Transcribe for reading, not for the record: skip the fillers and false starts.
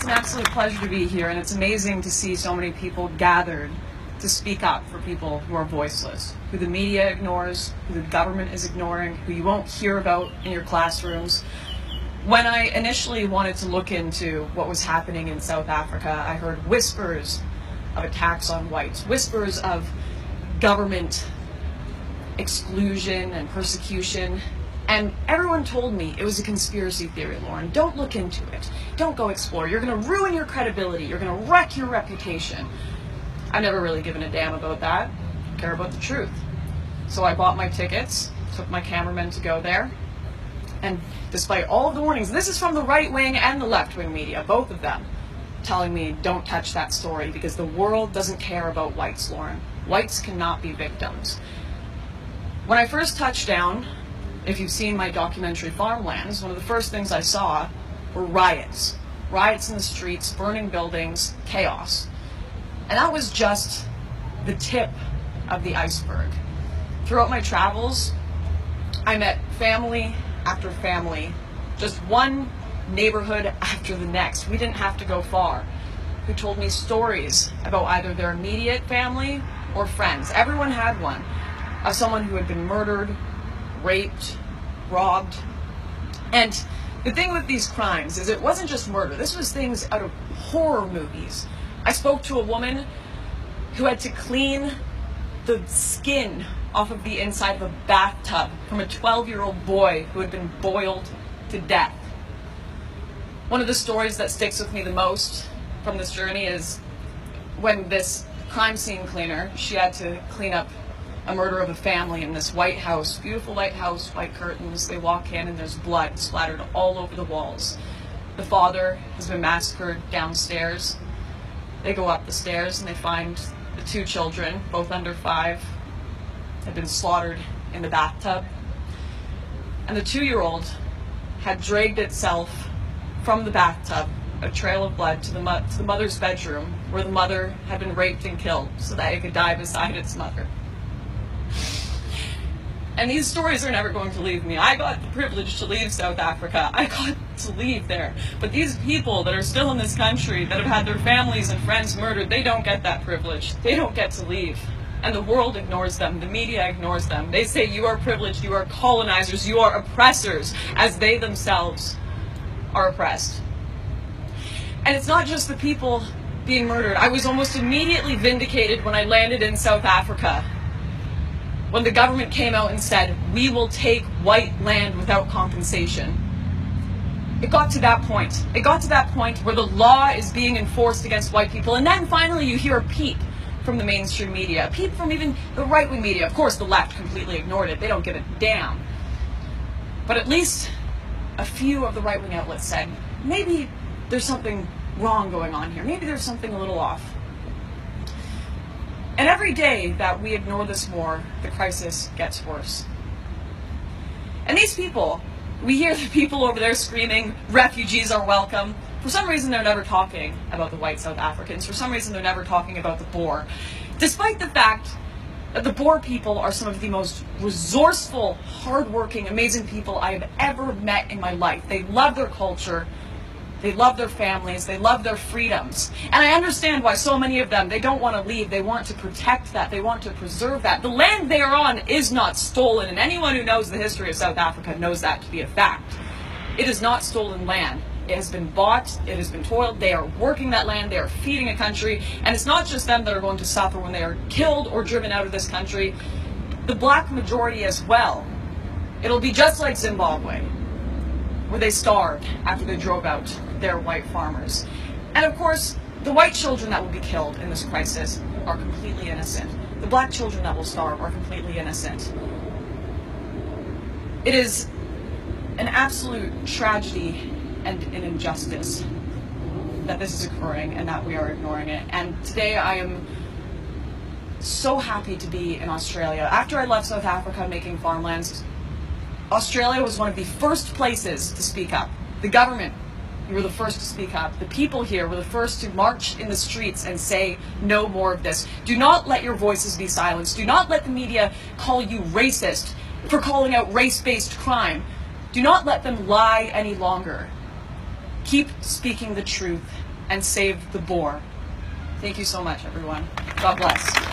It's an absolute pleasure to be here, and it's amazing to see so many people gathered to speak up for people who are voiceless, who the media ignores, who the government is ignoring, who you won't hear about in your classrooms. When I initially wanted to look into what was happening in South Africa, I heard whispers of attacks on whites, whispers of government exclusion and persecution. And everyone told me it was a conspiracy theory, Lauren. Don't look into it. Don't go explore. You're going to ruin your credibility. You're going to wreck your reputation. I've never really given a damn about that. I care about the truth. So I bought my tickets, took my cameraman to go there. And despite all of the warnings, this is from the right-wing and the left-wing media, both of them, telling me don't touch that story because the world doesn't care about whites, Lauren. Whites cannot be victims. When I first touched down, if you've seen my documentary Farmlands, one of the first things I saw were riots. Riots in the streets, burning buildings, chaos. And that was just the tip of the iceberg. Throughout my travels, I met family after family, just one neighborhood after the next. We didn't have to go far, who told me stories about either their immediate family or friends. Everyone had one of someone who had been murdered, raped, robbed. And the thing with these crimes is it wasn't just murder. This was things out of horror movies. I spoke to a woman who had to clean the skin off of the inside of a bathtub from a 12-year-old boy who had been boiled to death. One of the stories that sticks with me the most from this journey is when this crime scene cleaner, she had to clean up a murder of a family in this white house, beautiful white house, white curtains. They walk in and there's blood splattered all over the walls. The father has been massacred downstairs. They go up the stairs and they find the two children, both under 5, had been slaughtered in the bathtub. And the 2-year-old had dragged itself from the bathtub, a trail of blood, to the mother's bedroom, where the mother had been raped and killed so that it could die beside its mother. And these stories are never going to leave me. I got the privilege to leave South Africa. I got to leave there. But these people that are still in this country, that have had their families and friends murdered, they don't get that privilege. They don't get to leave. And the world ignores them. The media ignores them. They say you are privileged, you are colonizers, you are oppressors, as they themselves are oppressed. And it's not just the people being murdered. I was almost immediately vindicated when I landed in South Africa, when the government came out and said, we will take white land without compensation. It got to that point. It got to that point where the law is being enforced against white people. And then finally you hear a peep from the mainstream media, a peep from even the right-wing media. Of course, the left completely ignored it. They don't give a damn. But at least a few of the right-wing outlets said, maybe there's something wrong going on here. Maybe there's something a little off. And every day that we ignore this more, the crisis gets worse. And these people, we hear the people over there screaming, refugees are welcome. For some reason, they're never talking about the white South Africans. For some reason, they're never talking about the Boer. Despite the fact that the Boer people are some of the most resourceful, hardworking, amazing people I have ever met in my life. They love their culture. They love their families. They love their freedoms. And I understand why so many of them, they don't want to leave. They want to protect that. They want to preserve that. The land they are on is not stolen. And anyone who knows the history of South Africa knows that to be a fact. It is not stolen land. It has been bought. It has been toiled. They are working that land. They are feeding a country. And it's not just them that are going to suffer when they are killed or driven out of this country. The black majority as well. It'll be just like Zimbabwe, where they starved after they drove out their white farmers. And of course, the white children that will be killed in this crisis are completely innocent. The black children that will starve are completely innocent. It is an absolute tragedy and an injustice that this is occurring and that we are ignoring it. And today I am so happy to be in Australia. After I left South Africa making Farmlands, Australia was one of the first places to speak up. The government, we were the first to speak up. The people here were the first to march in the streets and say, no more of this. Do not let your voices be silenced. Do not let the media call you racist for calling out race-based crime. Do not let them lie any longer. Keep speaking the truth and save the boar. Thank you so much, everyone. God bless.